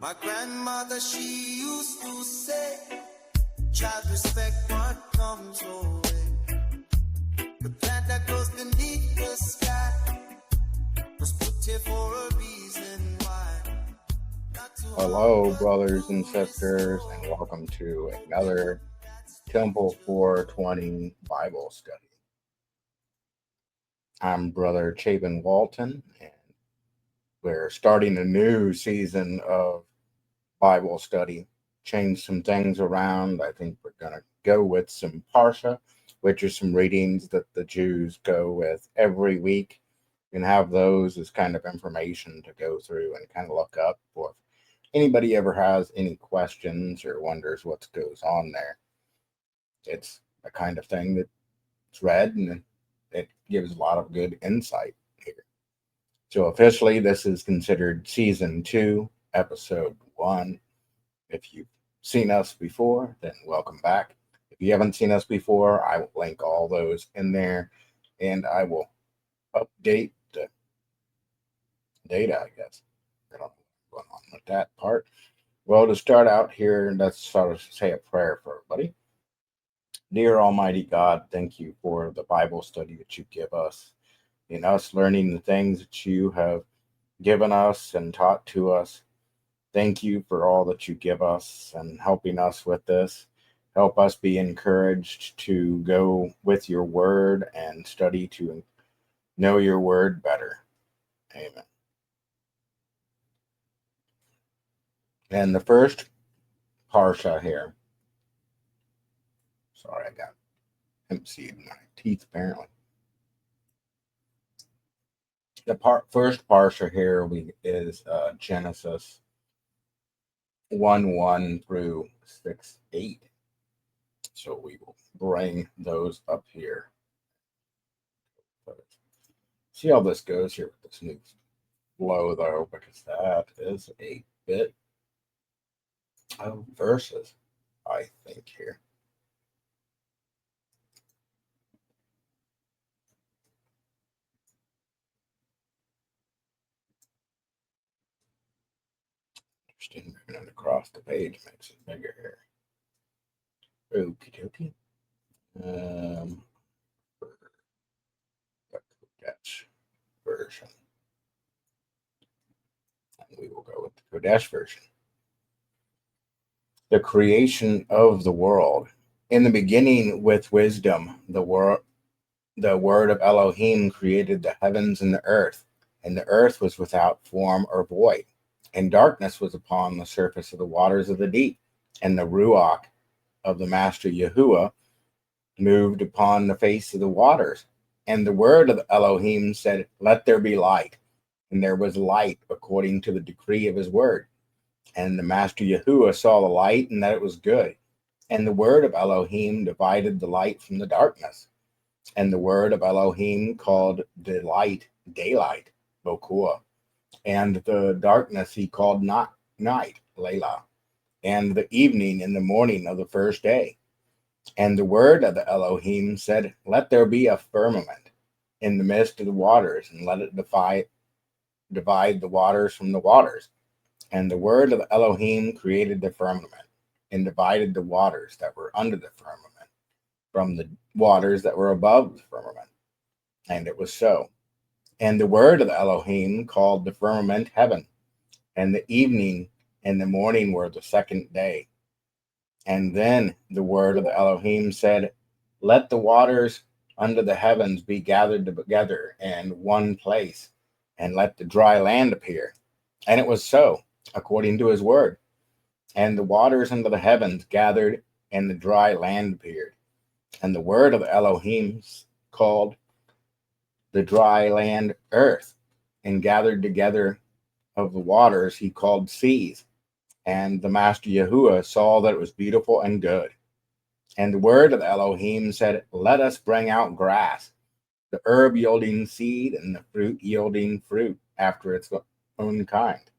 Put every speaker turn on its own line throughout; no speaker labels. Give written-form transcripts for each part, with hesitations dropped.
My grandmother, she used to say, child, respect what comes your way. The plant that grows beneath the sky was put here for a reason why.
Hello, brothers and sisters, and welcome to another Temple 420 Bible study. I'm Brother Chapin Walton, and we're starting a new season of Bible study. Change some things around. I think we're going to go with some Parsha, which are some readings that the Jews go with every week. You can have those as kind of information to go through and kind of look up for if anybody ever has any questions or wonders what goes on there. It's the kind of thing that's read and it gives a lot of good insight here. So officially, this is considered Season 2, Episode 1. If you've seen us before, then welcome back. If you haven't seen us before, I will link all those in there, and I will update the data, I guess. I don't know what's going on with that part. Well, to start out here, let's sort of say a prayer for everybody. Dear Almighty God, thank you for the Bible study that you give us, in us learning the things that you have given us and taught to us. Thank you for all that you give us and helping us with this. Help us be encouraged to go with your word and study to know your word better. Amen. And the first Parsha here. Sorry, I got hemp seed in my teeth, apparently. The first Parsha here is Genesis 1:1 through 6:8. So we will bring those up here. See how this goes here with this new flow, though, because that is a bit of verses, I think, here. Interesting, moving it across the page makes it bigger here. Okie dokie. The Kodesh version. And we will go with the Kodesh version. The creation of the world. In the beginning, with wisdom, the word of Elohim created the heavens and the earth was without form or void, and darkness was upon the surface of the waters of the deep, and the Ruach of the Master Yahuwah moved upon the face of the waters. And the word of Elohim said, "Let there be light." And there was light according to the decree of his word. And the Master Yahuwah saw the light, and that it was good. And the word of Elohim divided the light from the darkness. And the word of Elohim called the light daylight, Bokua. And the darkness he called night, Layla. And the evening and the morning of the first day. And the word of the Elohim said, "Let there be a firmament in the midst of the waters, and let it divide the waters from the waters." And the word of the Elohim created the firmament, and divided the waters that were under the firmament from the waters that were above the firmament. And it was so. And the word of the Elohim called the firmament heaven. And the evening and the morning were the second day. And then the word of the Elohim said, "Let the waters under the heavens be gathered together in one place, and let the dry land appear." And it was so, according to his word. And the waters under the heavens gathered, and the dry land appeared. And the word of the Elohim called the dry land earth, and gathered together of the waters he called seas. And the Master Yahuwah saw that it was beautiful and good. And the word of the Elohim said, "Let us bring out grass, the herb yielding seed, and the fruit yielding fruit after its own kind.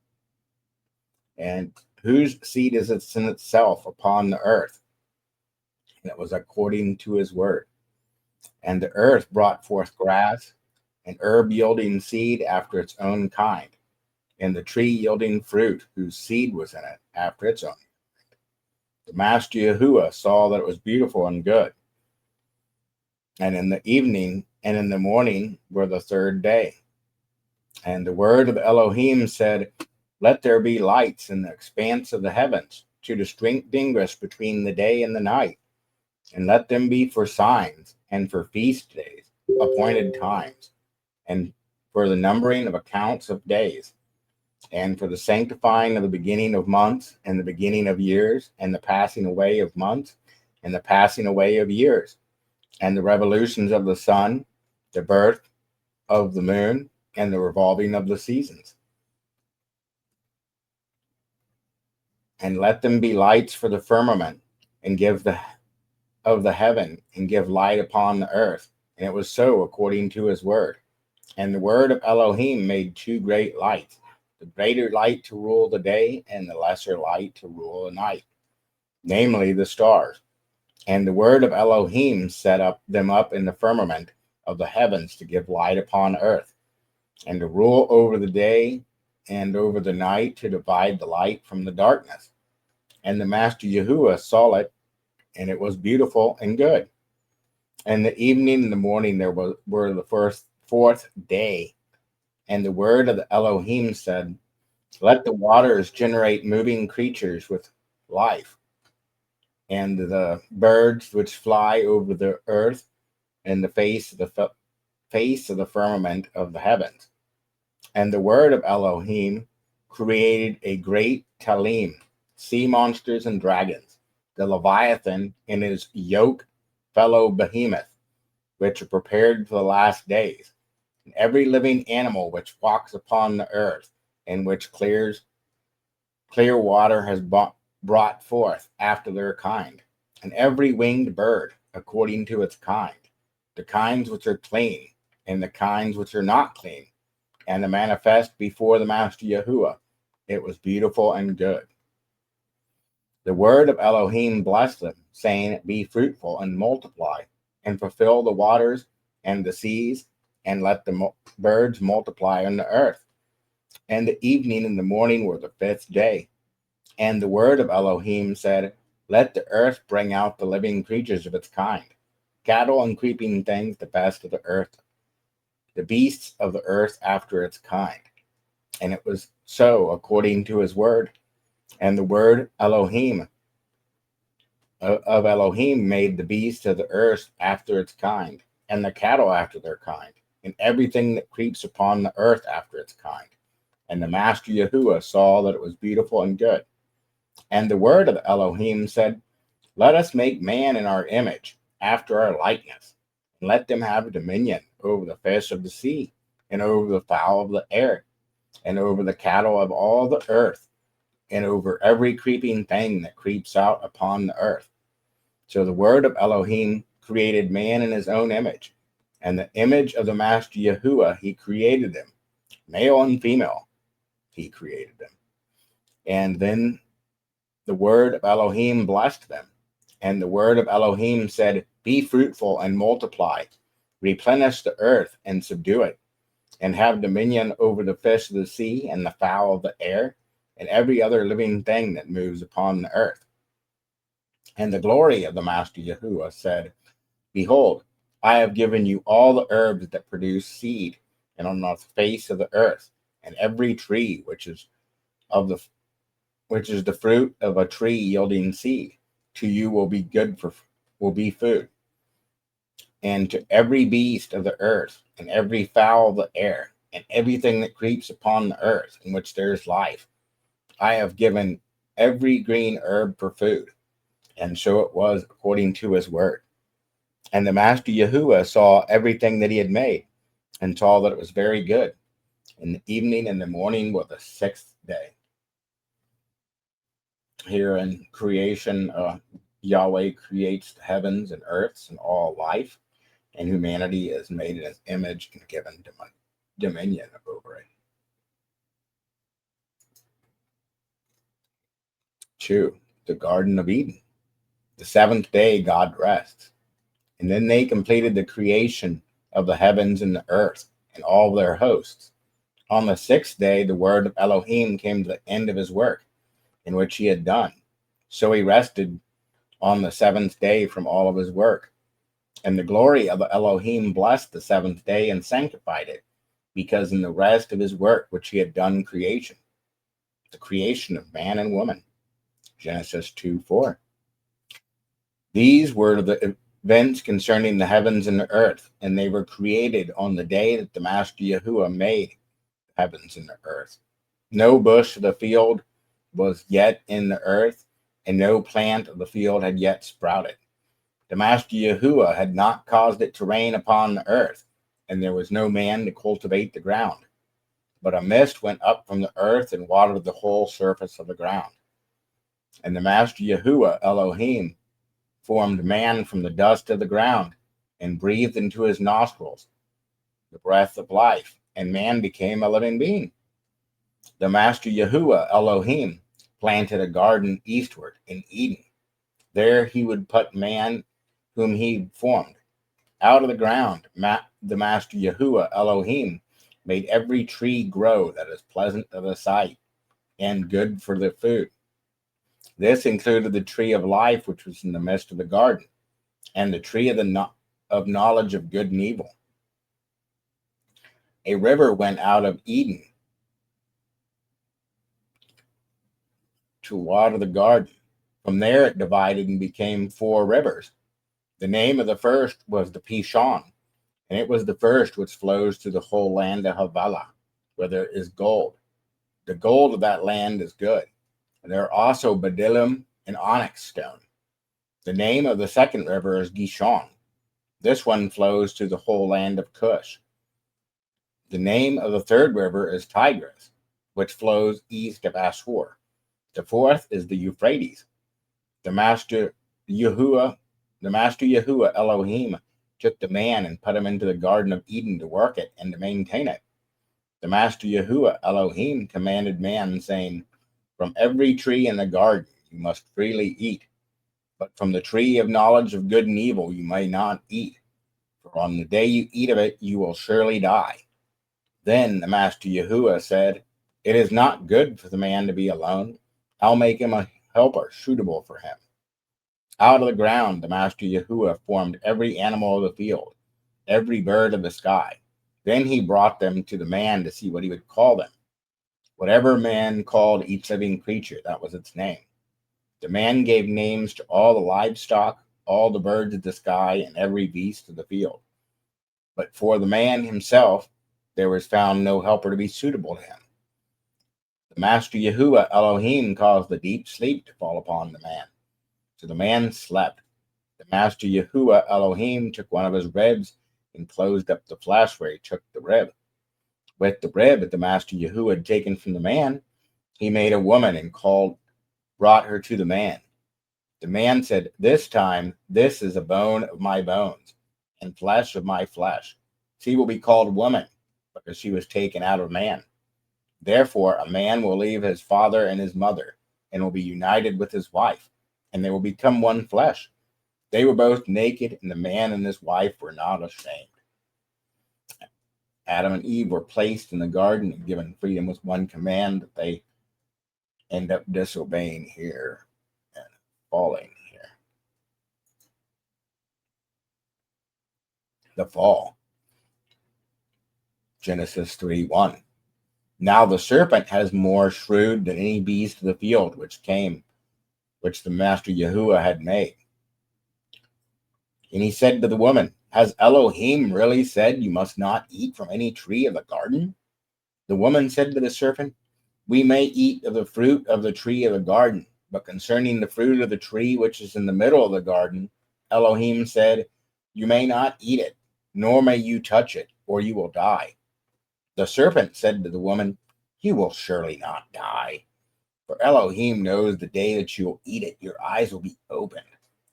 And whose seed is it in itself upon the earth?" And it was according to his word. And the earth brought forth grass, and herb yielding seed after its own kind, and the tree yielding fruit whose seed was in it after its own. The master Yahuwah saw that it was beautiful and good. And in the evening and in the morning were the third day. And the word of Elohim said, let there be lights in the expanse of the heavens to distinguish between the day and the night, and let them be for signs and for feast days, appointed times, and for the numbering of accounts of days, and for the sanctifying of the beginning of months, and the beginning of years, and the passing away of months, and the passing away of years, and the revolutions of the sun, the birth of the moon, and the revolving of the seasons. And let them be lights for the firmament, and give the heaven, and give light upon the earth. And it was so according to his word. And the word of Elohim made two great lights, the greater light to rule the day, and the lesser light to rule the night, namely the stars. And the word of Elohim set them up in the firmament of the heavens to give light upon earth, and to rule over the day and over the night, to divide the light from the darkness. And the master Yahuwah saw it, and it was beautiful and good. And the evening and the morning were the fourth day. And the word of the Elohim said, let the waters generate moving creatures with life, and the birds which fly over the earth, and the face of the firmament of the heavens. And the word of Elohim created a great talim, sea monsters and dragons, the Leviathan and his yoke fellow behemoth, which are prepared for the last days, and every living animal which walks upon the earth, and which clear water has brought forth after their kind, and every winged bird according to its kind, the kinds which are clean, and the kinds which are not clean, and the manifest before the master Yahuwah. It was beautiful and good. The word of Elohim blessed them, saying, be fruitful and multiply, and fulfill the waters and the seas, and let the birds multiply on the earth. And the evening and the morning were the fifth day. And the word of Elohim said, let the earth bring out the living creatures of its kind, cattle and creeping things, the best of the earth, the beasts of the earth after its kind. And it was so according to his word. And the word Elohim of Elohim made the beasts of the earth after its kind, and the cattle after their kind, and everything that creeps upon the earth after its kind. And the master Yahuwah saw that it was beautiful and good. And the word of Elohim said, let us make man in our image, after our likeness, and let them have dominion over the fish of the sea, and over the fowl of the air, and over the cattle of all the earth, and over every creeping thing that creeps out upon the earth. So the word of Elohim created man in his own image, and the image of the master Yahuwah he created them, male and female he created them. And then the word of Elohim blessed them, and the word of Elohim said, be fruitful and multiply, replenish the earth and subdue it, and have dominion over the fish of the sea and the fowl of the air, and every other living thing that moves upon the earth. And the glory of the master Yahuwah said, behold, I have given you all the herbs that produce seed, and on the face of the earth, and every tree which is the fruit of a tree yielding seed, to you will be food. And to every beast of the earth, and every fowl of the air, and everything that creeps upon the earth, in which there is life, I have given every green herb for food. And so it was according to his word. And the master Yahuwah saw everything that he had made, and saw that it was very good. And the evening and the morning were the sixth day. Here in creation, Yahweh creates the heavens and earths and all life, and humanity is made in his image and given dominion over it. 2. The Garden of Eden. The seventh day God rests. And then they completed the creation of the heavens and the earth and all their hosts. On the sixth day, the word of Elohim came to the end of his work, in which he had done. So he rested on the seventh day from all of his work. And the glory of Elohim blessed the seventh day and sanctified it, because in the rest of his work which he had done creation, the creation of man and woman. Genesis 2:4. These were the events concerning the heavens and the earth, and they were created on the day that the Master Yahuwah made the heavens and the earth. No bush of the field was yet in the earth, and no plant of the field had yet sprouted. The Master Yahuwah had not caused it to rain upon the earth, and there was no man to cultivate the ground. But a mist went up from the earth and watered the whole surface of the ground. And the Master Yahuwah Elohim formed man from the dust of the ground and breathed into his nostrils the breath of life, and man became a living being. The Master Yahuwah Elohim planted a garden eastward in Eden. There he would put man whom he formed. Out of the ground, the Master Yahuwah Elohim made every tree grow that is pleasant to the sight and good for the food. This included the tree of life, which was in the midst of the garden, and the tree of knowledge of good and evil. A river went out of Eden to water the garden. From there it divided and became 4 rivers. The name of the first was the Pishon, and it was the first which flows through the whole land of Havilah, where there is gold. The gold of that land is good. And there are also bdellium and onyx stone. The name of the second river is Gishon. This one flows through the whole land of Cush. The name of the third river is Tigris, which flows east of Ashur. The fourth is the Euphrates. The Master Yahuwah Elohim took the man and put him into the Garden of Eden to work it and to maintain it. The Master Yahuwah Elohim commanded man, saying, "From every tree in the garden you must freely eat, but from the tree of knowledge of good and evil you may not eat, for on the day you eat of it you will surely die." Then the Master Yahuwah said, "It is not good for the man to be alone. I'll make him a helper suitable for him." Out of the ground the Master Yahuwah formed every animal of the field, every bird of the sky. Then he brought them to the man to see what he would call them. Whatever man called each living creature, that was its name. The man gave names to all the livestock, all the birds of the sky, and every beast of the field. But for the man himself, there was found no helper to be suitable to him. The Master Yahuwah Elohim caused the deep sleep to fall upon the man. So the man slept. The Master Yahuwah Elohim took one of his ribs and closed up the flesh where he took the rib. With the rib that the Master Yahuwah had taken from the man, he made a woman and brought her to the man. The man said, "This time, this is a bone of my bones and flesh of my flesh. She will be called woman, because she was taken out of man. Therefore, a man will leave his father and his mother and will be united with his wife, and they will become one flesh." They were both naked, and the man and his wife were not ashamed. Adam and Eve were placed in the garden and given freedom with one command that they end up disobeying here and falling here. The fall. Genesis 3:1. Now the serpent has more shrewd than any beast of the field which the Master Yahuwah had made. And he said to the woman, "Has Elohim really said you must not eat from any tree of the garden?" The woman said to the serpent, "We may eat of the fruit of the tree of the garden, but concerning the fruit of the tree which is in the middle of the garden, Elohim said, you may not eat it, nor may you touch it, or you will die." The serpent said to the woman, "You will surely not die. For Elohim knows the day that you will eat it, your eyes will be opened,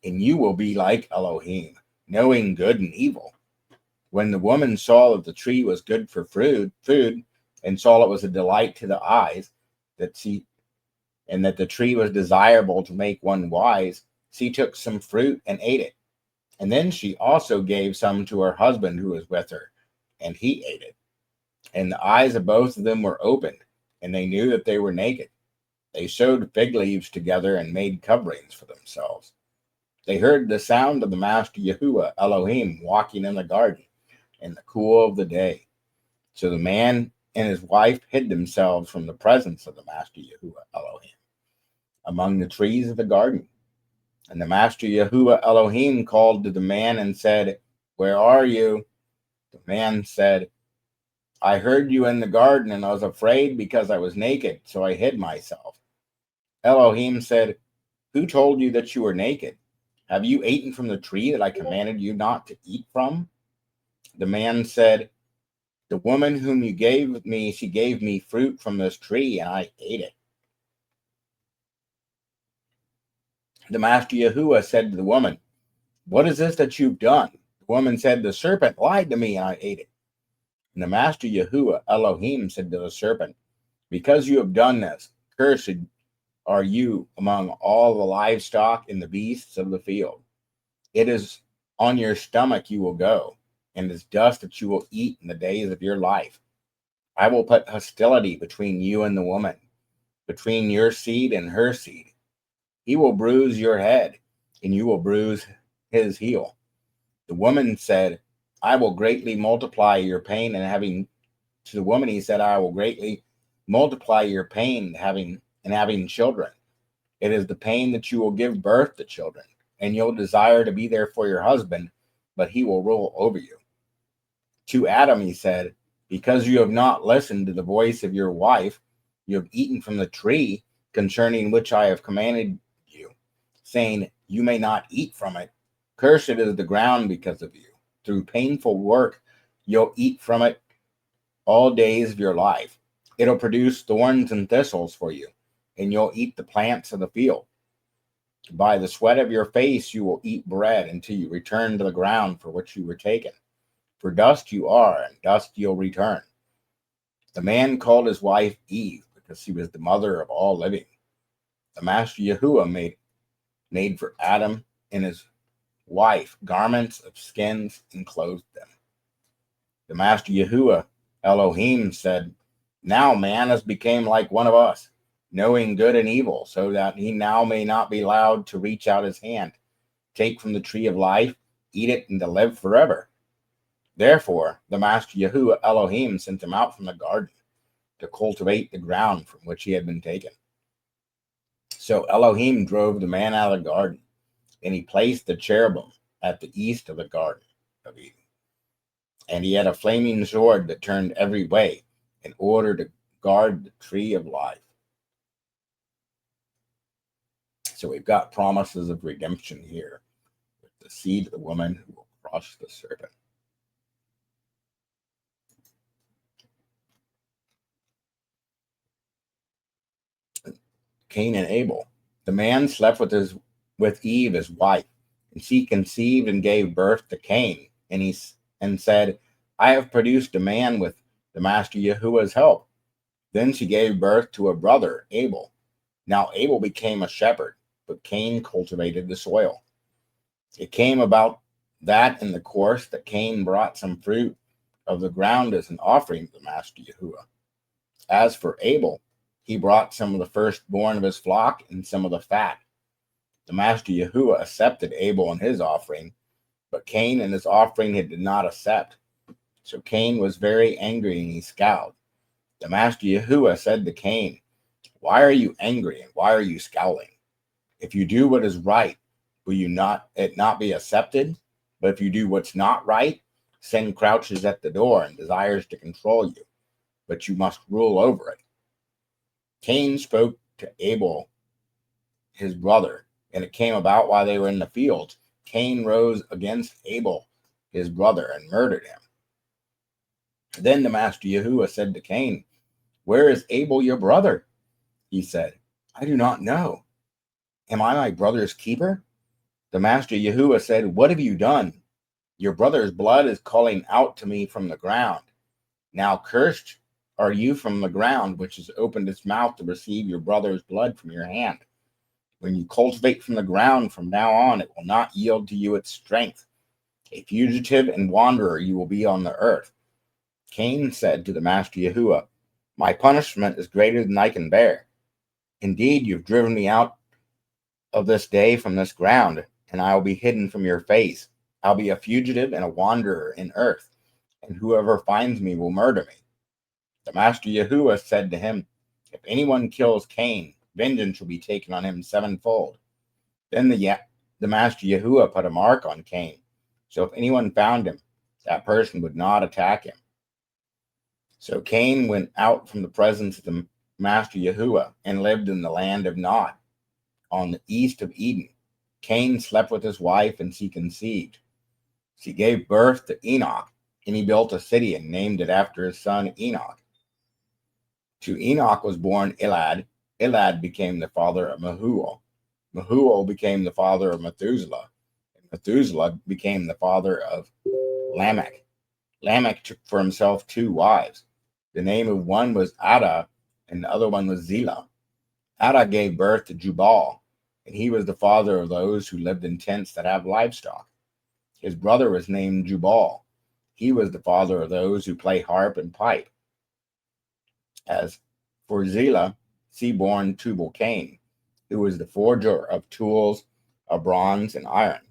and you will be like Elohim, knowing good and evil." When the woman saw that the tree was good for food, and saw it was a delight to the eyes, and that the tree was desirable to make one wise, she took some fruit and ate it. And then she also gave some to her husband who was with her, and he ate it. And the eyes of both of them were opened, and they knew that they were naked. They sewed fig leaves together and made coverings for themselves. They heard the sound of the Master Yahuwah Elohim walking in the garden in the cool of the day. So the man and his wife hid themselves from the presence of the Master Yahuwah Elohim among the trees of the garden. And the Master Yahuwah Elohim called to the man and said, "Where are you?" The man said, "I heard you in the garden, and I was afraid because I was naked, so I hid myself." Elohim said, "Who told you that you were naked? Have you eaten from the tree that I commanded you not to eat from?" The man said, "The woman whom you gave me, she gave me fruit from this tree, and I ate it." The Master Yahuwah said to the woman, "What is this that you've done?" The woman said, "The serpent lied to me, and I ate it." And the Master Yahuwah Elohim said to the serpent, "Because you have done this, cursed are you among all the livestock and the beasts of the field. It is on your stomach you will go, and it's dust that you will eat in the days of your life. I will put hostility between you and the woman, between your seed and her seed. He will bruise your head, and you will bruise his heel." The woman said, "I will greatly multiply your pain and having." To the woman he said, "I will greatly multiply your pain having children. It is the pain that you will give birth to children, and you'll desire to be there for your husband, but he will rule over you." To Adam he said, "Because you have not listened to the voice of your wife, you have eaten from the tree concerning which I have commanded you, saying, 'You may not eat from it.' Cursed is the ground because of you. Through painful work you'll eat from it all days of your life. It'll produce thorns and thistles for you, and you'll eat the plants of the field. By the sweat of your face you will eat bread until you return to the ground for which you were taken. For dust you are, and dust you'll return." The man called his wife Eve, because she was the mother of all living. The Master Yahuwah made for Adam and his wife garments of skins and clothed them. The Master Yahuwah Elohim said, "Now man has become like one of us, knowing good and evil, so that he now may not be allowed to reach out his hand, take from the tree of life, eat it, and to live forever." Therefore, the Master Yahuwah Elohim sent him out from the garden to cultivate the ground from which he had been taken. So Elohim drove the man out of the garden, and he placed the cherubim at the east of the Garden of Eden. And he had a flaming sword that turned every way in order to guard the tree of life. So we've got promises of redemption here with the seed of the woman who will crush the serpent. Cain and Abel. The man slept with Eve, his wife, and she conceived and gave birth to Cain. And said, "I have produced a man with the Master Yahuwah's help." Then she gave birth to a brother, Abel. Now Abel became a shepherd, but Cain cultivated the soil. It came about that in the course that Cain brought some fruit of the ground as an offering to the Master Yahuwah. As for Abel, he brought some of the firstborn of his flock and some of the fat. The Master Yahuwah accepted Abel and his offering, but Cain and his offering he did not accept. So Cain was very angry and he scowled. The Master Yahuwah said to Cain, "Why are you angry and why are you scowling? If you do what is right, will it not be accepted? But if you do what's not right, sin crouches at the door and desires to control you, but you must rule over it." Cain spoke to Abel, his brother, and it came about while they were in the fields, Cain rose against Abel, his brother, and murdered him. Then the Master Yahuwah said to Cain, "Where is Abel your brother?" He said, "I do not know. Am I my brother's keeper?" The Master Yahuwah said, "What have you done? Your brother's blood is calling out to me from the ground. Now cursed are you from the ground, which has opened its mouth to receive your brother's blood from your hand. When you cultivate from the ground from now on, it will not yield to you its strength. A fugitive and wanderer you will be on the earth. Cain said to the master Yahuwah, "My punishment is greater than I can bear. Indeed, you've driven me out of this day from this ground, and I will be hidden from your face. I'll be a fugitive and a wanderer in earth, and whoever finds me will murder me." The master Yahuwah said to him, "If anyone kills Cain, vengeance will be taken on him sevenfold." Then the master Yahuwah put a mark on Cain, so if anyone found him, that person would not attack him. So Cain went out from the presence of the master Yahuwah and lived in the land of Nod, on the east of Eden. Cain slept with his wife, and she conceived. She gave birth to Enoch, and he built a city and named it after his son Enoch. To Enoch was born Elad. Elad became the father of Mahual. Mahual became the father of Methuselah. And Methuselah became the father of Lamech. Lamech took for himself 2 wives. The name of one was Ada, and the other one was Zillah. Ada gave birth to Jubal, and he was the father of those who lived in tents that have livestock. His brother was named Jubal. He was the father of those who play harp and pipe. As for Zillah, she bore Tubal-Cain, who was the forger of tools of bronze and iron.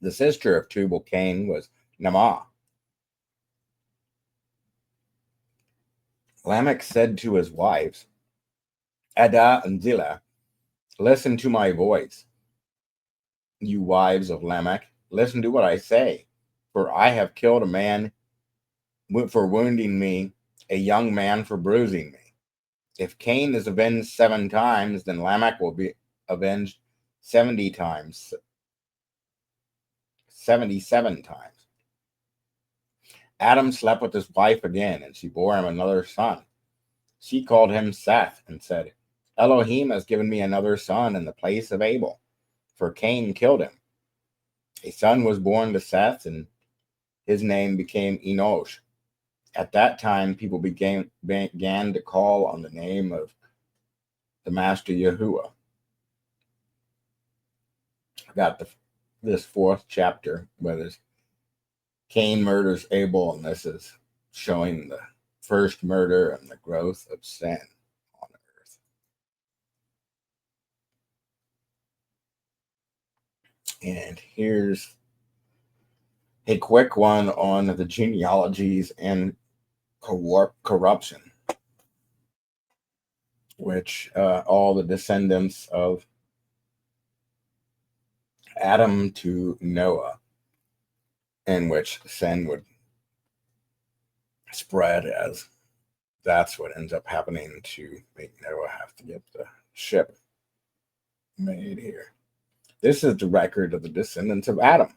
The sister of Tubal-Cain was Naamah. Lamech said to his wives, Ada and Zillah, "Listen to my voice. You wives of Lamech, listen to what I say. For I have killed a man for wounding me, a young man for bruising me. If Cain is avenged 7 times, then Lamech will be avenged 70 times, 77 times." Adam slept with his wife again, and she bore him another son. She called him Seth and said, "Elohim has given me another son in the place of Abel, for Cain killed him." A son was born to Seth, and his name became Enosh. At that time, people began to call on the name of the master Yahuwah. I got this 4th chapter where Cain murders Abel, and this is showing the first murder and the growth of sin on earth. And here's a quick one on the genealogies and corruption, which all the descendants of Adam to Noah, in which sin would spread, as that's what ends up happening to make Noah have to get the ship made here. This is the record of the descendants of Adam.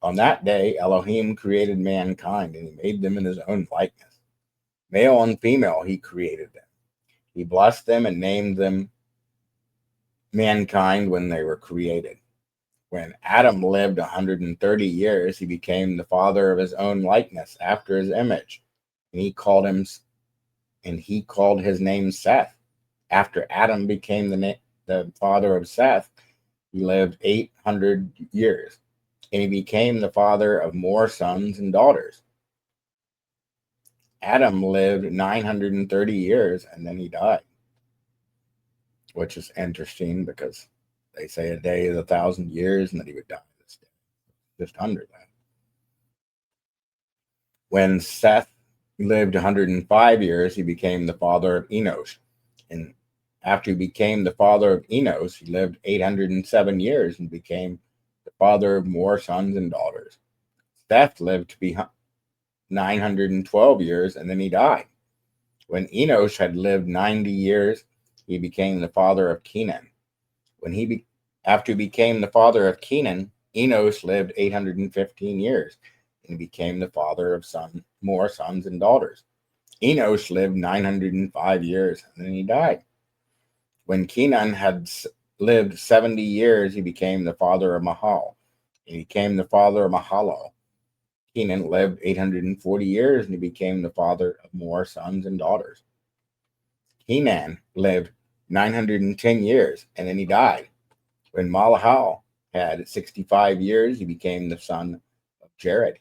On that day, Elohim created mankind, and he made them in his own likeness. Male and female, he created them. He blessed them and named them mankind when they were created. When Adam lived 130 years, he became the father of his own likeness after his image. And he called his name Seth. After Adam became the father of Seth, he lived 800 years. And he became the father of more sons and daughters. Adam lived 930 years, and then he died. Which is interesting because they say a day is 1,000 years, and that he would die this day. Just under that. When Seth lived 105 years, he became the father of Enosh. And after he became the father of Enosh, he lived 807 years and became the father of more sons and daughters. Seth lived to be 912 years, and then he died. When Enosh had lived 90 years, he became the father of Kenan. After he became the father of Kenan, Enosh lived 815 years, and he became the father of more sons and daughters. Enosh lived 905 years, and then he died. When Kenan had lived 70 years, he became the father of Mahal. He became the father of Mahalalel. Kenan lived 840 years, and he became the father of more sons and daughters. Kenan lived 910 years, and then he died. When Mahalalel had 65 years, he became the son of Jared.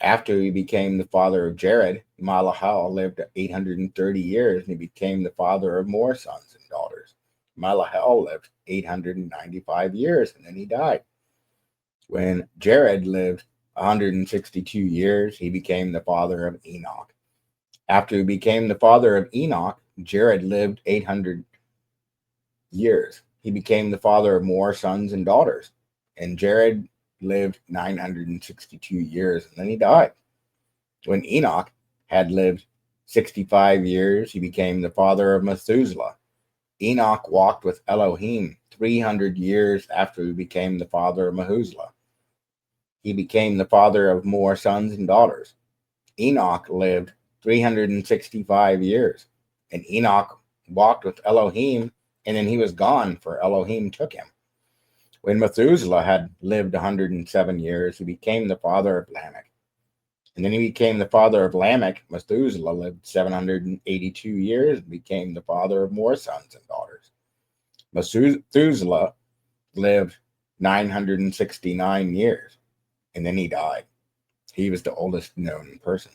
After he became the father of Jared, Malahel lived 830 years, and he became the father of more sons and daughters. Malahel lived 895 years, and then he died. When Jared lived 162 years, he became the father of Enoch. After he became the father of Enoch, Jared lived 800 years. He became the father of more sons and daughters. And Jared lived 962 years, and then he died. When Enoch had lived 65 years, he became the father of Methuselah. Enoch walked with Elohim 300 years after he became the father of Methuselah. He became the father of more sons and daughters. Enoch lived 365 years, and Enoch walked with Elohim, and then he was gone, for Elohim took him. When Methuselah had lived 107 years, he became the father of Lamech. And then he became the father of Lamech. Methuselah lived 782 years and became the father of more sons and daughters. Methuselah lived 969 years, and then he died. He was the oldest known person.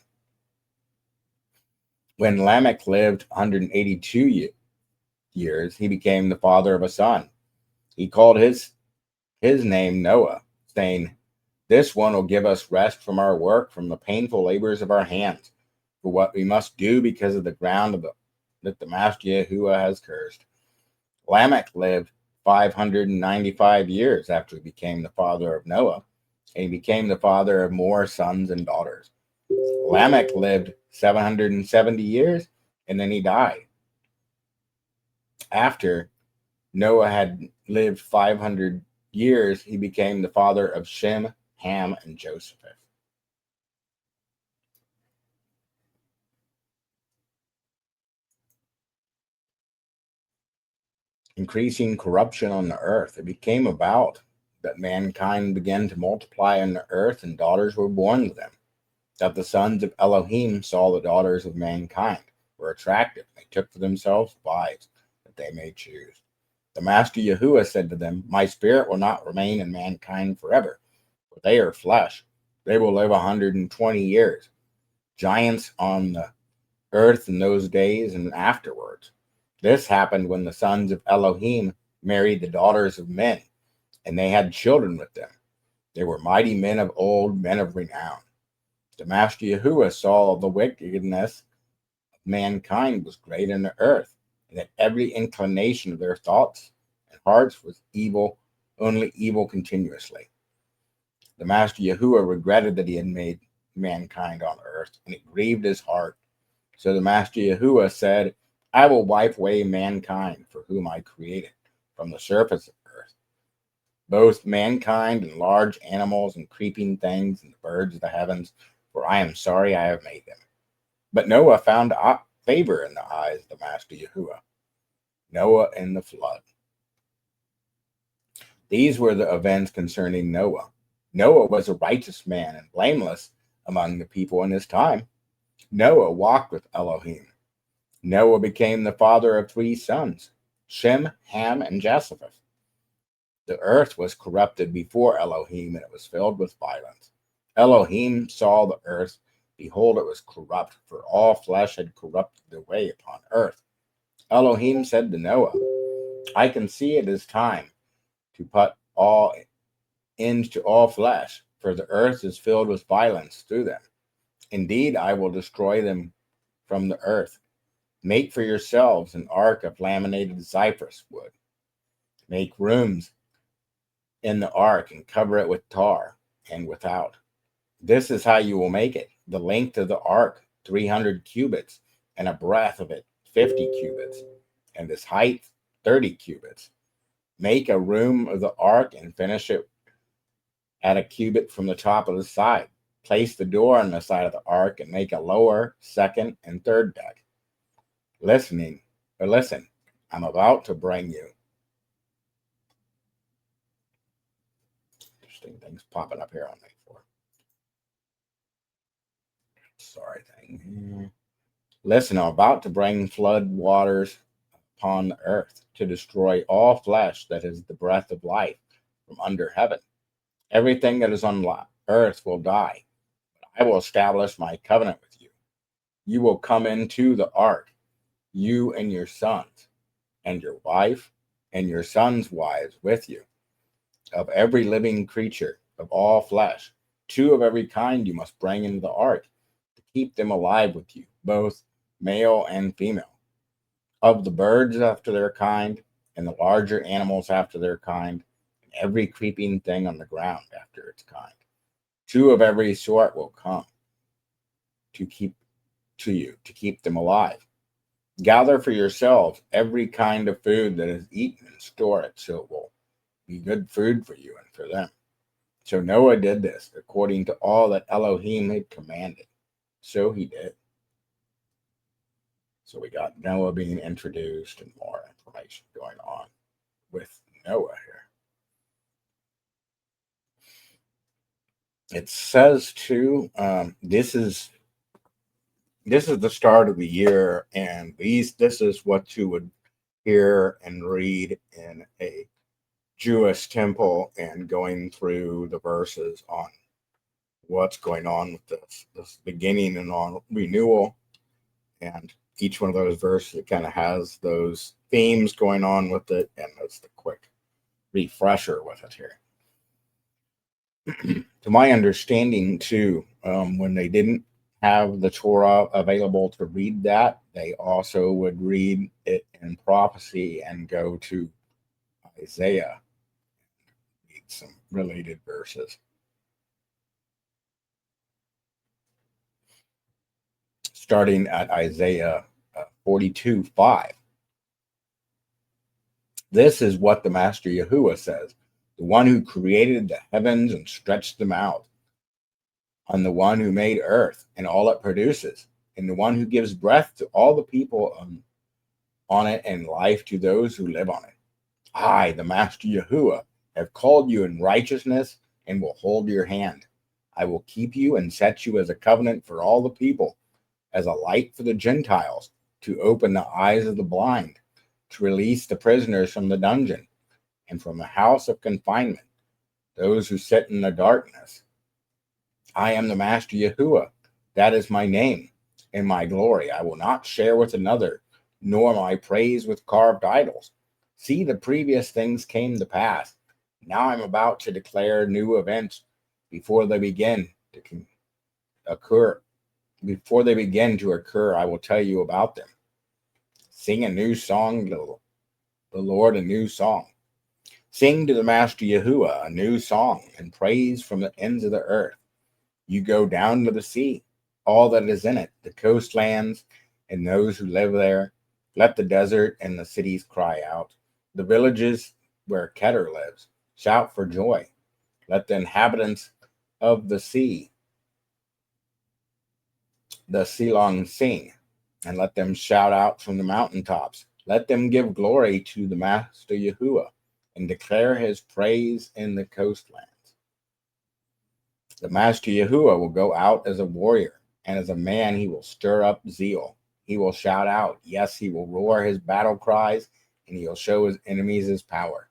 When Lamech lived 182 years, he became the father of a son. He called his name Noah, saying, "This one will give us rest from our work, from the painful labors of our hands, for what we must do because of the ground that the Master Yahuwah has cursed." Lamech lived 595 years after he became the father of Noah, and he became the father of more sons and daughters. Lamech lived 770 years, and then he died. After Noah had lived 500 years, he became the father of Shem, Ham, and Joseph. Increasing corruption on the earth. It became about that mankind began to multiply on the earth, and daughters were born to them. That the sons of Elohim saw the daughters of mankind were attractive. They took for themselves wives that they may choose. The Master Yahuwah said to them, "My spirit will not remain in mankind forever, for they are flesh. They will live 120 years. Giants on the earth in those days and afterwards." This happened when the sons of Elohim married the daughters of men, and they had children with them. They were mighty men of old, men of renown. The Master Yahuwah saw the wickedness of mankind was great in the earth, and that every inclination of their thoughts and hearts was evil, only evil continuously. The Master Yahuwah regretted that he had made mankind on earth, and it grieved his heart. So the Master Yahuwah said, "I will wipe away mankind for whom I created from the surface of the earth, both mankind and large animals and creeping things and the birds of the heavens, for I am sorry I have made them." But Noah found favor in the eyes of the Master Yahuwah. Noah and the flood. These were the events concerning Noah. Noah was a righteous man and blameless among the people in his time. Noah walked with Elohim. Noah became the father of 3 sons, Shem, Ham, and Japheth. The earth was corrupted before Elohim, and it was filled with violence. Elohim saw the earth. Behold, it was corrupt, for all flesh had corrupted their way upon earth. Elohim said to Noah, "I can see it is time to put all ends to all flesh, for the earth is filled with violence through them. Indeed, I will destroy them from the earth. Make for yourselves an ark of laminated cypress wood. Make rooms in the ark and cover it with tar and without. This is how you will make it. The length of the ark, 300 cubits, and a breadth of it, 50 cubits, and its height, 30 cubits. Make a room of the ark and finish it at a cubit from the top of the side. Place the door on the side of the ark and make a lower, second, and third deck. Listen, I'm about to bring you. Interesting things popping up here on me for. Sorry thing. Listen, I'm about to bring flood waters upon the earth to destroy all flesh that is the breath of life from under heaven. Everything that is on earth will die. I will establish my covenant with you. You will come into the ark, you and your sons, and your wife, and your sons' wives with you. Of every living creature, of all flesh, two of every kind you must bring into the ark, to keep them alive with you, both male and female. Of the birds after their kind, and the larger animals after their kind, and every creeping thing on the ground after its kind. Two of every sort will come to keep to you, to keep them alive. Gather for yourselves every kind of food that is eaten and store it, so it will be good food for you and for them. So Noah did this according to all that Elohim had commanded. So he did. So we got Noah being introduced and more information going on with Noah here. It says too, this is the start of the year, and this is what you would hear and read in a Jewish temple, and going through the verses on what's going on with this beginning and on renewal, and each one of those verses, it kind of has those themes going on with it, and that's the quick refresher with it here. To my understanding too, when they didn't have the Torah available to read that, they also would read it in prophecy and go to Isaiah, read some related verses. Starting at Isaiah 42:5. This is what the Master Yahuwah says, the one who created the heavens and stretched them out, on the one who made earth and all it produces, and the one who gives breath to all the people on it and life to those who live on it. I, the Master Yahuwah, have called you in righteousness and will hold your hand. I will keep you and set you as a covenant for all the people, as a light for the Gentiles, to open the eyes of the blind, to release the prisoners from the dungeon and from the house of confinement, those who sit in the darkness. I am the Master Yahuwah. That is my name, and my glory I will not share with another, nor my praise with carved idols. See, the previous things came to pass. Now I'm about to declare new events before they begin to occur. Before they begin to occur, I will tell you about them. Sing a new song to the Lord, a new song. Sing to the Master Yahuwah a new song, and praise from the ends of the earth. You go down to the sea, all that is in it, the coastlands and those who live there. Let the desert and the cities cry out. The villages where Kedar lives shout for joy. Let the inhabitants of the sea, the Silong, sing, and let them shout out from the mountaintops. Let them give glory to the Master Yahuwah and declare his praise in the coastlands. The Master Yahuwah will go out as a warrior, and as a man he will stir up zeal. He will shout out, yes, he will roar his battle cries, and he'll show his enemies his power.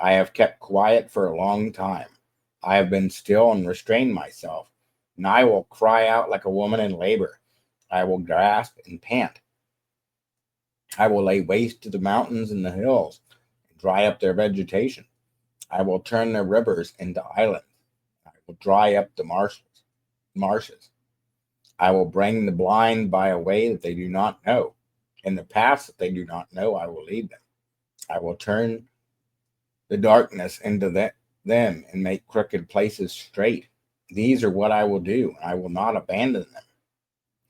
I have kept quiet for a long time. I have been still and restrained myself, and I will cry out like a woman in labor. I will gasp and pant. I will lay waste to the mountains and the hills, and dry up their vegetation. I will turn their rivers into islands. I will dry up the marshes. I will bring the blind by a way that they do not know. In the paths that they do not know, I will lead them. I will turn the darkness into them and make crooked places straight. These are what I will do, and I will not abandon them.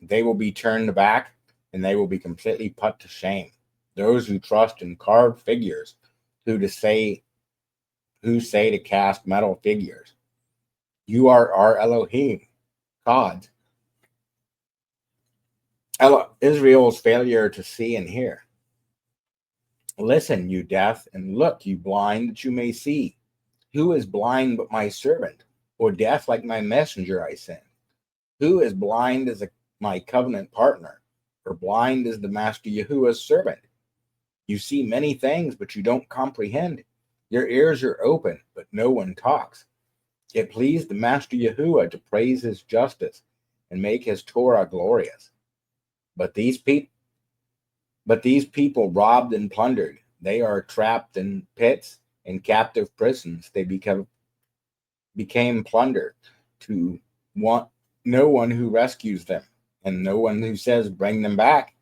They will be turned back, and they will be completely put to shame. Those who trust in carved figures, who say to cast metal figures. You are our Elohim, God. Israel's failure to see and hear. Listen, you deaf, and look, you blind, that you may see. Who is blind but my servant, or deaf like my messenger I send? Who is blind as my covenant partner, or blind as the Master Yahuwah's servant? You see many things, but you don't comprehend. Your ears are open, but no one talks. It pleased the Master Yahuwah to praise his justice and make his Torah glorious. But these people robbed and plundered. They are trapped in pits and captive prisons. They became plunder to want no one who rescues them and no one who says, bring them back.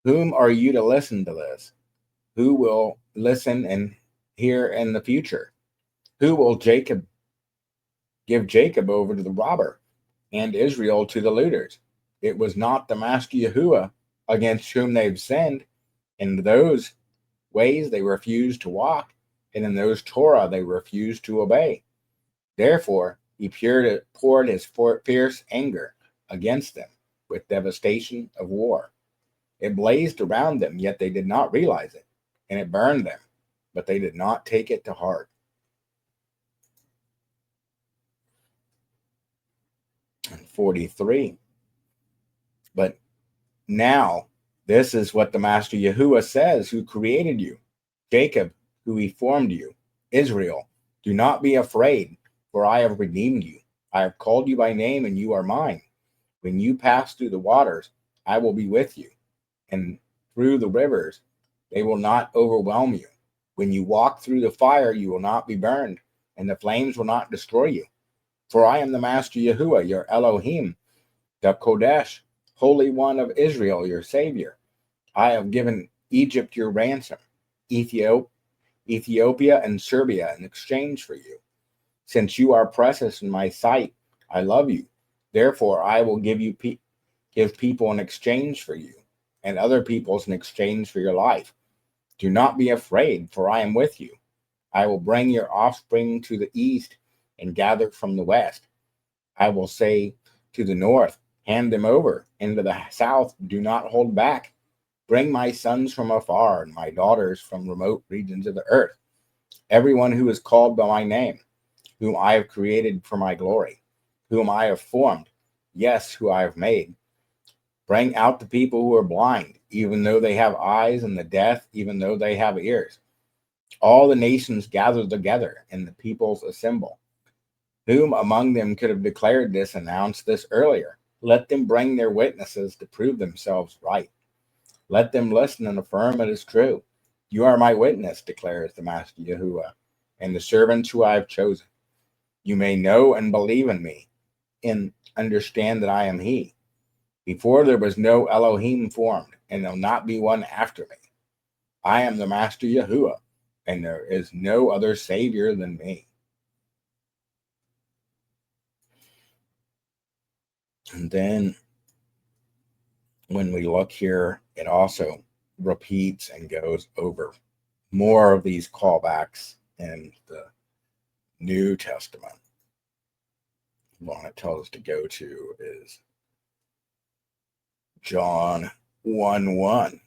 Whom are you to listen to this? Who will listen and hear in the future? Who will give Jacob over to the robber and Israel to the looters? It was not the Master Yahuwah against whom they've sinned. In those ways they refused to walk, and in those Torah they refused to obey. Therefore, he poured his fierce anger against them with devastation of war. It blazed around them, yet they did not realize it, and it burned them, but they did not take it to heart. And 43. But now, this is what the Master Yahuwah says, who created you, Jacob, who he formed you, Israel. Do not be afraid, for I have redeemed you. I have called you by name, and you are mine. When you pass through the waters, I will be with you, and through the rivers, they will not overwhelm you. When you walk through the fire, you will not be burned, and the flames will not destroy you. For I am the Master Yahuwah, your Elohim, the Kodesh, Holy One of Israel, your Savior. I have given Egypt your ransom, Ethiopia and Serbia in exchange for you. Since you are precious in my sight, I love you. Therefore, I will give people in exchange for you, and other peoples in exchange for your life. Do not be afraid, for I am with you. I will bring your offspring to the east and gather from the west. I will say to the north, hand them over, and to the south, do not hold back. Bring my sons from afar and my daughters from remote regions of the earth. Everyone who is called by my name, whom I have created for my glory, whom I have formed, yes, who I have made. Bring out the people who are blind, even though they have eyes, and the deaf, even though they have ears. All the nations gather together, and the peoples assemble. Whom among them could have declared this, announced this earlier? Let them bring their witnesses to prove themselves right. Let them listen and affirm it is true. You are my witness, declares the Master Yahuwah, and the servants who I have chosen. You may know and believe in me, and understand that I am He. Before there was no Elohim formed, and there will not be one after me. I am the Master Yahuwah, and there is no other Savior than me. And then when we look here, it also repeats and goes over more of these callbacks in the New Testament. The one it tells us to go to is John 1:1,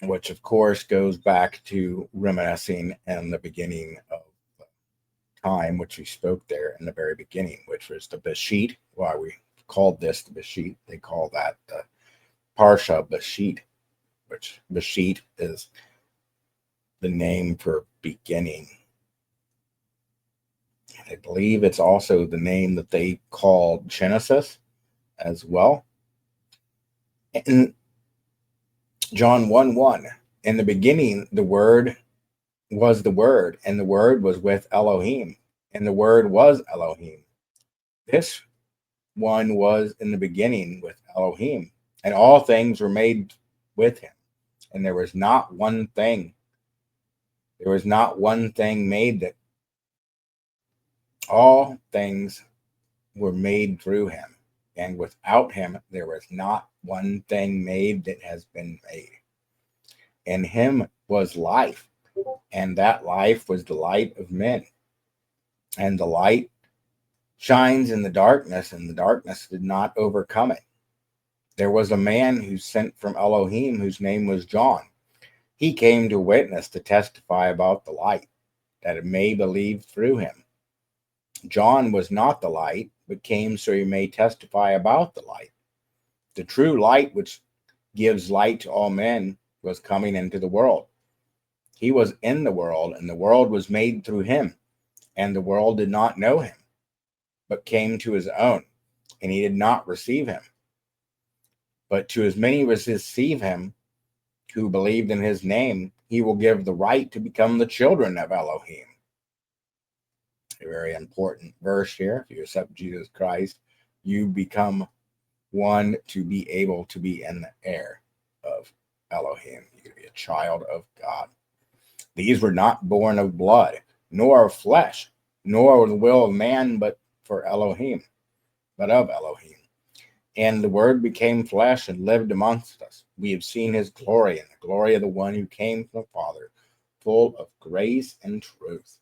which of course goes back to reminiscing in the beginning of time, which we spoke there in the very beginning, which was the Bereshit. Why we called this the Bereshit, they call that the Parsha Bereshit, which Bereshit is the name for beginning. I believe it's also the name that they call Genesis as well. In John 1:1, in the beginning, the Word was the Word, and the Word was with Elohim, and the Word was Elohim. This one was in the beginning with Elohim, and all things were made with him, and there was not one thing made that all things were made through him, and without him there was not one thing made that has been made. In him was life, and that life was the light of men. And the light shines in the darkness, and the darkness did not overcome it. There was a man who sent from Elohim whose name was John. He came to witness, to testify about the light, that it may believe through him. John was not the light, but came so he may testify about the light. The true light, which gives light to all men, was coming into the world. He was in the world, and the world was made through him, and the world did not know him, but came to his own, and he did not receive him. But to as many as receive him, who believed in his name, he will give the right to become the children of Elohim. A very important verse here. If you accept Jesus Christ, you become one to be able to be an heir of Elohim. You're going to be a child of God. These were not born of blood, nor of flesh, nor of the will of man, but of Elohim. And the Word became flesh and lived amongst us. We have seen his glory, and the glory of the one who came from the Father, full of grace and truth.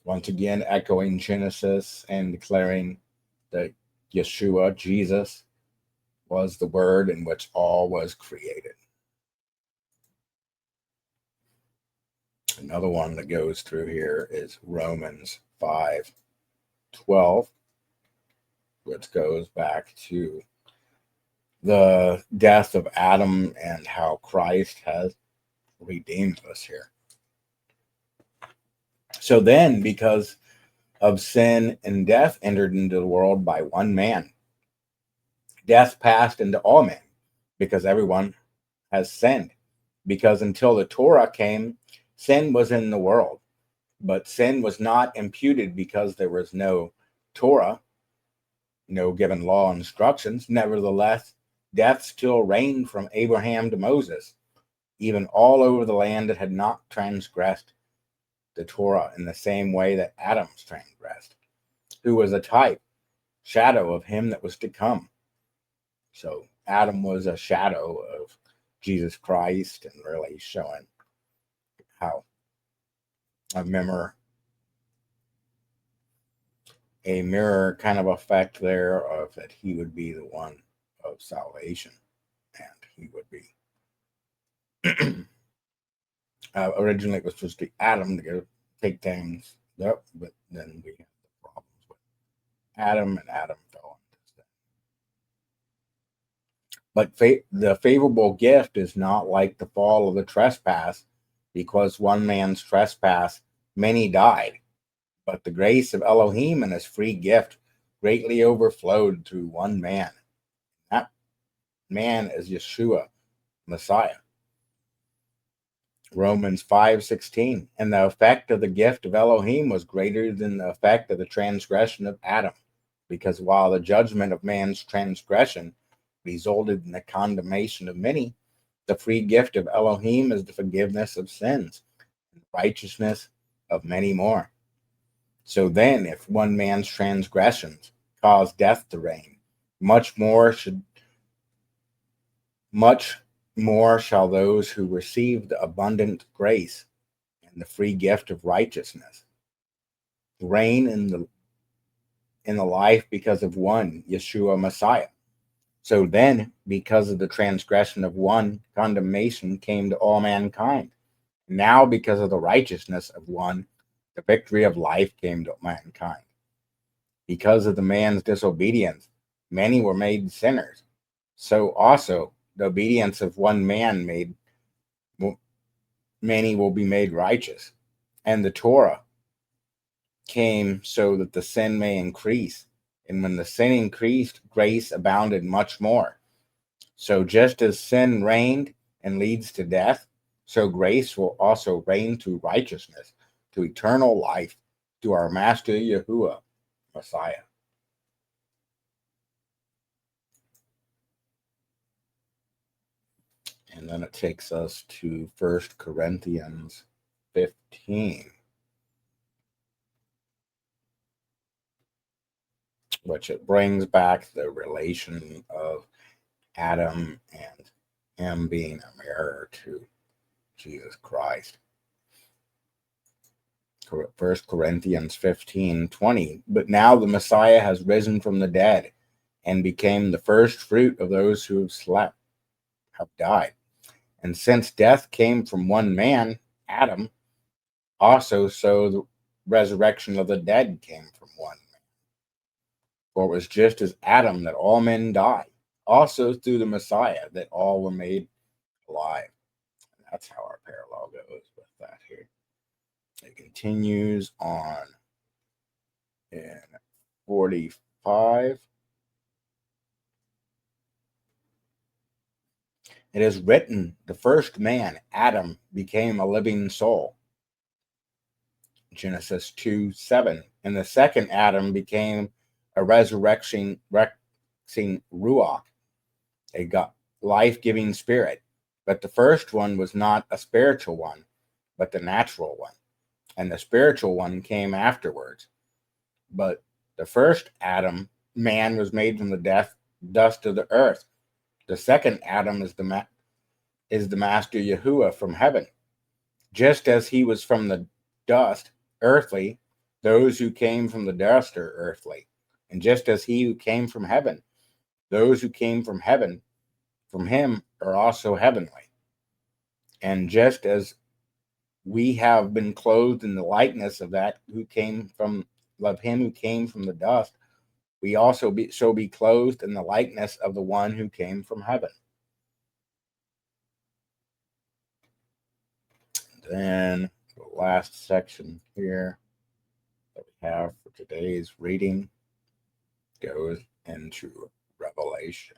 Once again, echoing Genesis and declaring that Yeshua, Jesus, was the Word in which all was created. Another one that goes through here is Romans 5:12, which goes back to the death of Adam and how Christ has redeemed us here. So then, because of sin and death entered into the world by one man, death passed into all men, because everyone has sinned. Because until the Torah came, sin was in the world, but sin was not imputed because there was no Torah, no given law instructions. Nevertheless, death still reigned from Abraham to Moses, even all over the land that had not transgressed the Torah in the same way that Adam's transgressed, who was a type, shadow of him that was to come. So Adam was a shadow of Jesus Christ, and really showing how a mirror kind of effect there of that he would be the one of salvation, and he would be originally it was supposed to be Adam to go take things up, but then we had the problems with Adam, and Adam fell into sin. But the favorable gift is not like the fall of the trespass, because one man's trespass many died. But the grace of Elohim and his free gift greatly overflowed through one man. That man is Yeshua, Messiah. Romans 5:16. And the effect of the gift of Elohim was greater than the effect of the transgression of Adam, because while the judgment of man's transgression resulted in the condemnation of many, the free gift of Elohim is the forgiveness of sins and righteousness of many more. So then, if one man's transgressions caused death to reign, much more shall those who receive the abundant grace and the free gift of righteousness reign in the life because of one, Yeshua Messiah. So then, because of the transgression of one, condemnation came to all mankind. Now, because of the righteousness of one, the victory of life came to mankind. Because of the man's disobedience, many were made sinners. So also, the obedience of one man many will be made righteous. And the Torah came so that the sin may increase. And when the sin increased, grace abounded much more. So just as sin reigned and leads to death, so grace will also reign through righteousness to eternal life through our Master Yahuwah, Messiah. And then it takes us to 1 Corinthians 15, which it brings back the relation of Adam and him being a mirror to Jesus Christ. 1 Corinthians 15:20. But now the Messiah has risen from the dead and became the first fruit of those who have died. And since death came from one man, Adam, also so the resurrection of the dead came from one man. For it was just as Adam that all men die, also through the Messiah that all were made alive. And that's how our parallel goes with that here. It continues on in 45. It is written, the first man, Adam, became a living soul. Genesis 2:7. And the second Adam became a resurrection ruach, a life-giving spirit. But the first one was not a spiritual one, but the natural one. And the spiritual one came afterwards. But the first Adam, man, was made from the dust of the earth. The second Adam is the Master Yahuwah from heaven. Just as he was from the dust, earthly, those who came from the dust are earthly. And just as he who came from heaven, those who came from heaven, from him are also heavenly. And just as we have been clothed in the likeness of that who came from him who came from the dust, we also shall be clothed in the likeness of the one who came from heaven. Then the last section here that we have for today's reading goes into Revelation.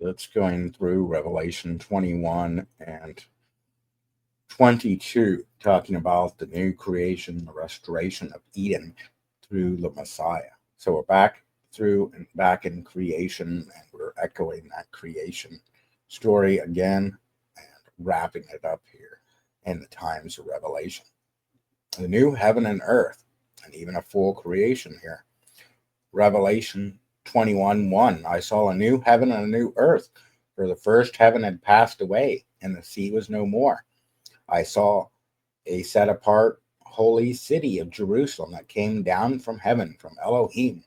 It's going through Revelation 21 and 22, talking about the new creation, the restoration of Eden through the Messiah. So we're back in creation, and we're echoing that creation story again and wrapping it up here in the times of Revelation. The new heaven and earth, and even a full creation here. Revelation 21:1. I saw a new heaven and a new earth, for the first heaven had passed away, and the sea was no more. I saw a set apart holy city of Jerusalem that came down from heaven, from Elohim,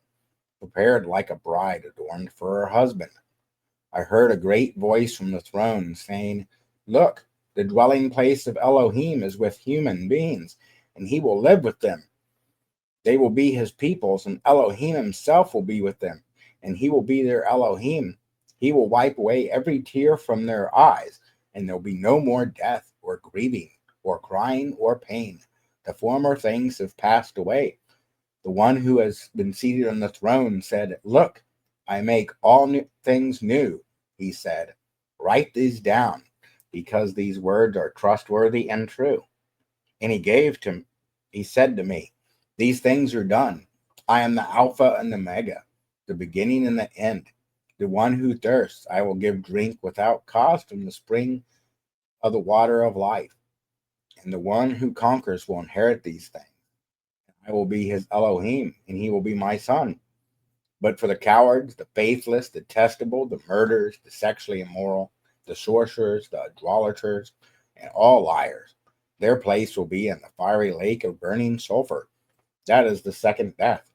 prepared like a bride adorned for her husband. I heard a great voice from the throne saying, look, the dwelling place of Elohim is with human beings, and he will live with them. They will be his peoples, and Elohim himself will be with them, and he will be their Elohim. He will wipe away every tear from their eyes, and there will be no more death, or grieving, or crying, or pain. The former things have passed away. The one who has been seated on the throne said, look, I make all things new, he said. Write these down, because these words are trustworthy and true. And he said to me, these things are done. I am the Alpha and the Omega, the beginning and the end. The one who thirsts, I will give drink without cost from the spring of the water of life. And the one who conquers will inherit these things. I will be his Elohim, and he will be my son. But for the cowards, the faithless, the detestable, the murderers, the sexually immoral, the sorcerers, the idolaters, and all liars, their place will be in the fiery lake of burning sulfur. That is the second death.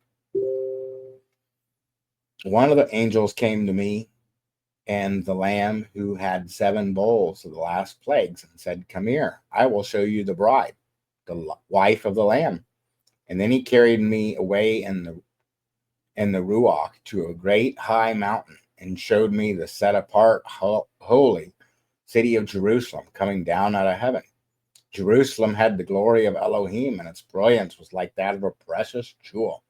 One of the angels came to me, and the Lamb who had 7 bowls of the last plagues, and said, come here, I will show you the bride, the wife of the Lamb. And then he carried me away in the Ruach to a great high mountain, and showed me the set apart holy city of Jerusalem coming down out of heaven. Jerusalem had the glory of Elohim, and its brilliance was like that of a precious jewel,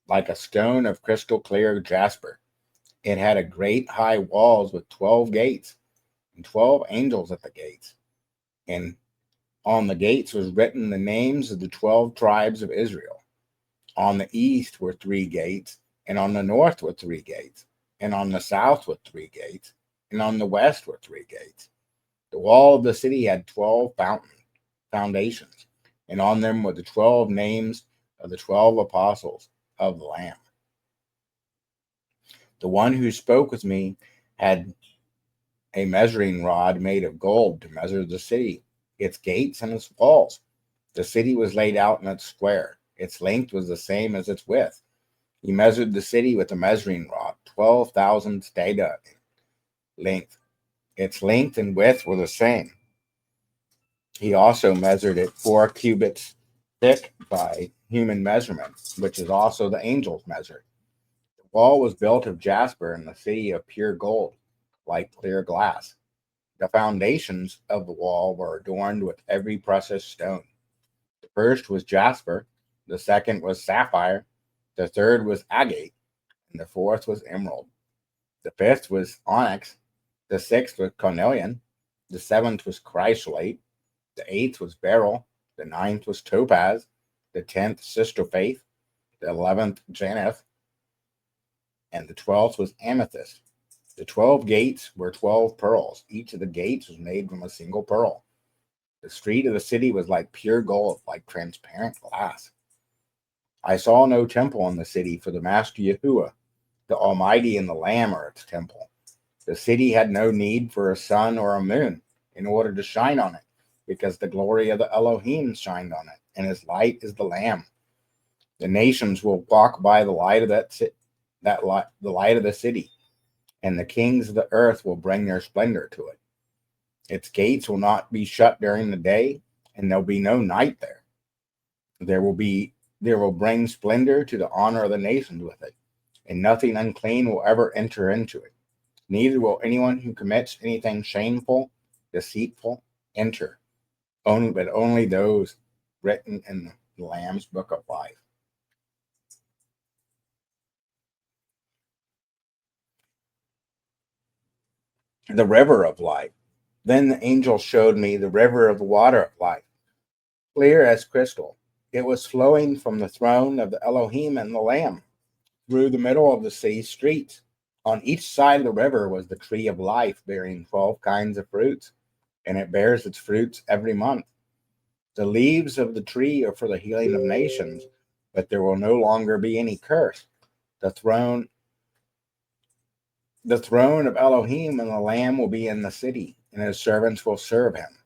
like a stone of crystal clear jasper. It had a great high walls with 12 gates, and 12 angels at the gates. And on the gates was written the names of the 12 tribes of Israel. On the east were 3 gates, and on the north were 3 gates, and on the south were 3 gates, and on the west were 3 gates. The wall of the city had 12 foundations, and on them were the 12 names of the 12 apostles of the Lamb. The one who spoke with me had a measuring rod made of gold to measure the city, its gates and its walls. The city was laid out in its square. Its length was the same as its width. He measured the city with a measuring rod, 12,000 stadia in length. Its length and width were the same. He also measured it 4 cubits thick by human measurement, which is also the angel's measure. The wall was built of jasper and the city of pure gold, like clear glass. The foundations of the wall were adorned with every precious stone. The first was jasper, the second was sapphire, the third was agate, and the fourth was emerald. The fifth was onyx, the sixth was cornelian, the seventh was chrysolite, the eighth was beryl, the ninth was topaz, the 10th sistofaith, the 11th jacinth, and the 12th was amethyst. The 12 gates were 12 pearls. Each of the gates was made from a single pearl. The street of the city was like pure gold, like transparent glass. I saw no temple in the city, for the Master Yahuwah, the Almighty, and the Lamb are its temple. The city had no need for a sun or a moon in order to shine on it, because the glory of the Elohim shined on it, and his light is the Lamb. The nations will walk by the light of the light of the city, and the kings of the earth will bring their splendor to it. Its gates will not be shut during the day, and there'll be no night there. There will bring splendor to the honor of the nations with it, and nothing unclean will ever enter into it. Neither will anyone who commits anything shameful, deceitful, enter, but only those written in the Lamb's book of life. The river of life. Then the angel showed me the river of the water of life, clear as crystal. It was flowing from the throne of the Elohim and the Lamb through the middle of the city streets. On each side of the river was the tree of life, bearing 12 kinds of fruits, and it bears its fruits every month. The leaves of the tree are for the healing of nations, but there will no longer be any curse. The throne of Elohim and the Lamb will be in the city, and his servants will serve him.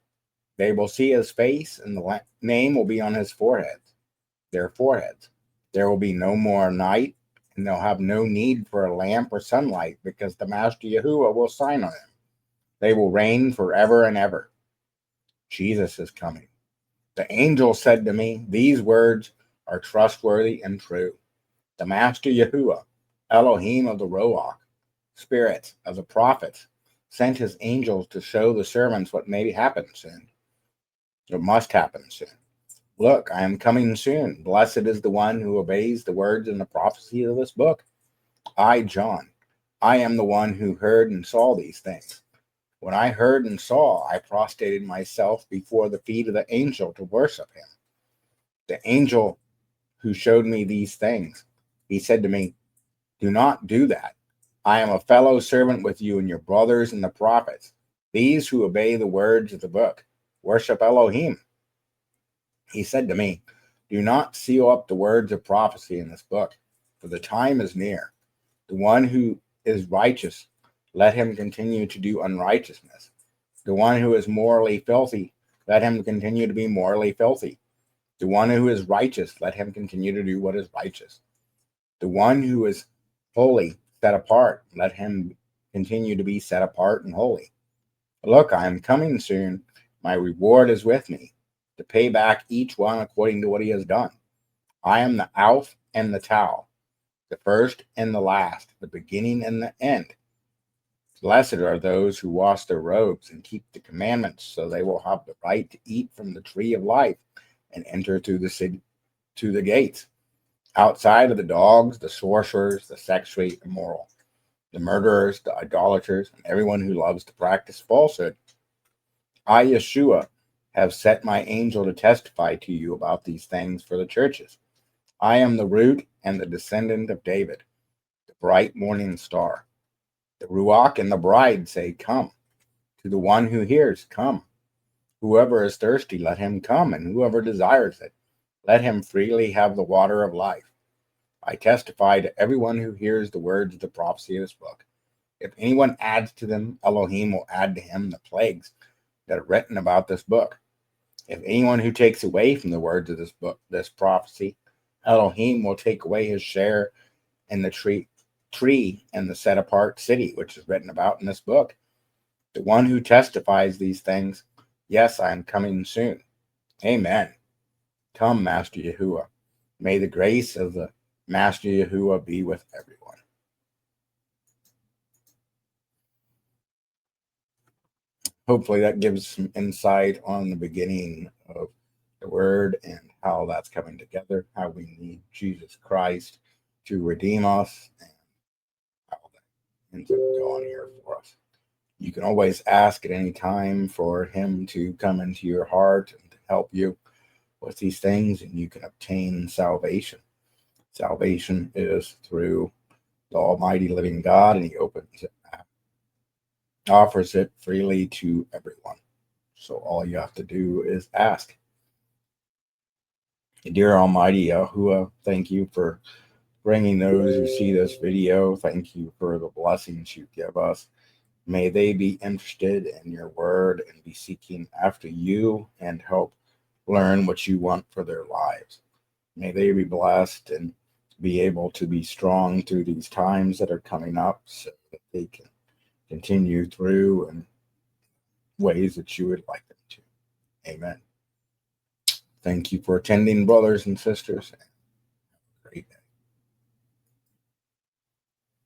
They will see his face, and the name will be on his foreheads. Their foreheads. There will be no more night, and they'll have no need for a lamp or sunlight, because the Master Yahuwah will sign on them. They will reign forever and ever. Jesus is coming. The angel said to me, "These words are trustworthy and true." The Master Yahuwah, Elohim of the Roach, Spirit of the prophets, sent his angels to show the servants what may happen soon. It must happen soon. Look, I am coming soon. Blessed is the one who obeys the words and the prophecy of this book. I, John, I am the one who heard and saw these things. When I heard and saw, I prostrated myself before the feet of the angel to worship him. The angel who showed me these things, he said to me, "Do not do that. I am a fellow servant with you and your brothers and the prophets, these who obey the words of the book. Worship Elohim." He said to me, "Do not seal up the words of prophecy in this book, for the time is near. The one who is righteous, let him continue to do unrighteousness. The one who is morally filthy, let him continue to be morally filthy. The one who is righteous, let him continue to do what is righteous. The one who is holy, set apart, let him continue to be set apart and holy. Look, I am coming soon. My reward is with me, to pay back each one according to what he has done. I am the Alpha and the Tau, the first and the last, the beginning and the end. Blessed are those who wash their robes and keep the commandments, so they will have the right to eat from the tree of life and enter through the city, to the gates. Outside of the dogs, the sorcerers, the sexually immoral, the murderers, the idolaters, and everyone who loves to practice falsehood. I, Yeshua, have set my angel to testify to you about these things for the churches. I am the root and the descendant of David, the bright morning star. The Ruach and the bride say, "Come." To the one who hears, "Come." Whoever is thirsty, let him come, and whoever desires it, let him freely have the water of life. I testify to everyone who hears the words of the prophecy of this book. If anyone adds to them, Elohim will add to him the plagues that are written about this book. If anyone who takes away from the words of this book, this prophecy, Elohim will take away his share in the tree and the set apart city, which is written about in this book. The one who testifies these things, yes, I am coming soon. Amen. Come, Master Yahuwah. May the grace of the Master Yahuwah be with everyone. Hopefully that gives some insight on the beginning of the word and how that's coming together, how we need Jesus Christ to redeem us, and how that ends up going here for us. You can always ask at any time for him to come into your heart and to help you with these things, and you can obtain salvation. Salvation is through the Almighty Living God, and he offers it freely to everyone. So all you have to do is ask. Dear Almighty Yahuwah, thank you for bringing those who see this video. Thank you for the blessings you give us. May they be interested in your word and be seeking after you and help learn what you want for their lives. May they be blessed and be able to be strong through these times that are coming up so that they can continue through in ways that you would like them to. Amen. Thank you for attending, brothers and sisters. Great day.